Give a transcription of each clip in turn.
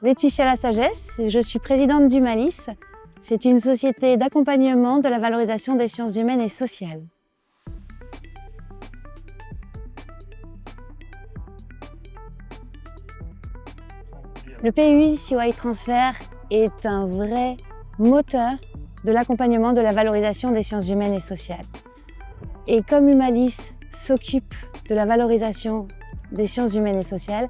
Laetitia Lasagesse, je suis présidente d'Humalis. C'est une société d'accompagnement de la valorisation des sciences humaines et sociales. Le PUI CY Transfer est un vrai moteur de l'accompagnement de la valorisation des sciences humaines et sociales. Et comme Humalis s'occupe de la valorisation des sciences humaines et sociales,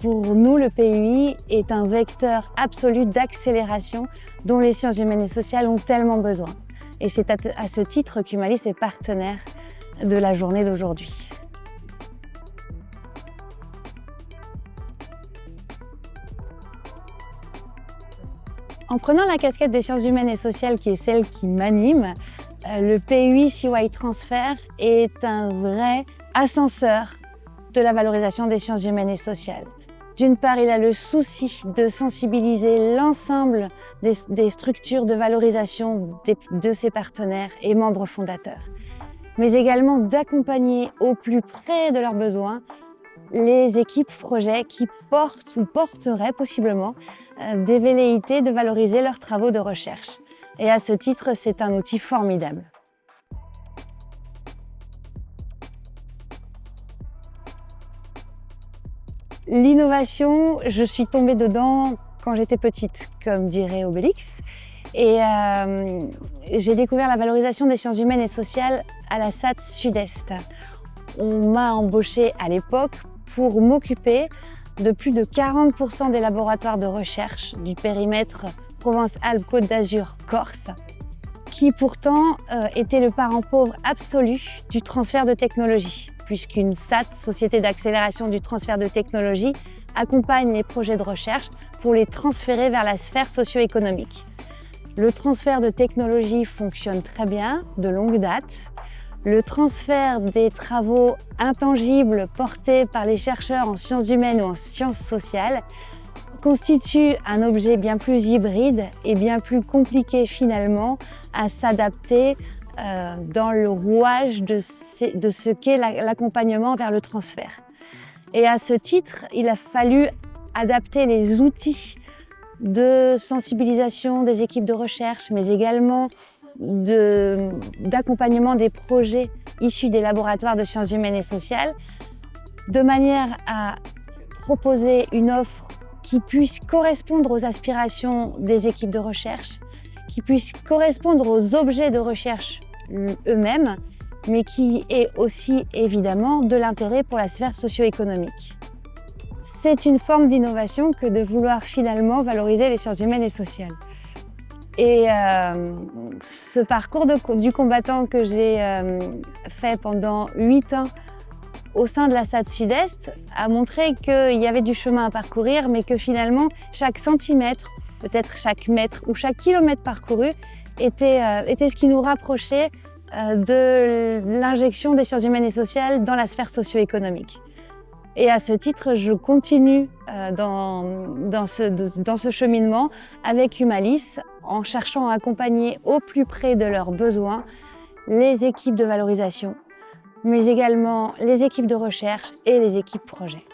pour nous, le PUI est un vecteur absolu d'accélération dont les sciences humaines et sociales ont tellement besoin. Et c'est à ce titre qu'Humalis est partenaire de la journée d'aujourd'hui. En prenant la casquette des sciences humaines et sociales, qui est celle qui m'anime, le PUI CY Transfer est un vrai ascenseur de la valorisation des sciences humaines et sociales. D'une part, il a le souci de sensibiliser l'ensemble des structures de valorisation de ses partenaires et membres fondateurs, mais également d'accompagner au plus près de leurs besoins les équipes projets qui portent ou porteraient possiblement des velléités de valoriser leurs travaux de recherche. Et à ce titre, c'est un outil formidable. L'innovation, je suis tombée dedans quand j'étais petite, comme dirait Obélix. Et j'ai découvert la valorisation des sciences humaines et sociales à la SAT Sud-Est. On m'a embauchée à l'époque pour m'occuper de plus de 40% des laboratoires de recherche du périmètre Provence-Alpes-Côte d'Azur-Corse, qui pourtant était le parent pauvre absolu du transfert de technologie, puisqu'une SAT, Société d'accélération du transfert de technologie, accompagne les projets de recherche pour les transférer vers la sphère socio-économique. Le transfert de technologie fonctionne très bien, de longue date. Le transfert des travaux intangibles portés par les chercheurs en sciences humaines ou en sciences sociales constitue un objet bien plus hybride et bien plus compliqué finalement à s'adapter dans le rouage de ce qu'est l'accompagnement vers le transfert. Et à ce titre, il a fallu adapter les outils de sensibilisation des équipes de recherche, mais également d'accompagnement des projets issus des laboratoires de sciences humaines et sociales, de manière à proposer une offre qui puisse correspondre aux aspirations des équipes de recherche, qui puisse correspondre aux objets de recherche eux-mêmes, mais qui est aussi évidemment de l'intérêt pour la sphère socio-économique. C'est une forme d'innovation que de vouloir finalement valoriser les sciences humaines et sociales. Et ce parcours du combattant que j'ai fait pendant 8 ans au sein de la SAT Sud-Est a montré qu'il y avait du chemin à parcourir, mais que finalement chaque centimètre, peut-être chaque mètre ou chaque kilomètre parcouru était ce qui nous rapprochait de l'injection des sciences humaines et sociales dans la sphère socio-économique. Et à ce titre, je continue dans ce cheminement avec Humalis en cherchant à accompagner au plus près de leurs besoins les équipes de valorisation, mais également les équipes de recherche et les équipes projets.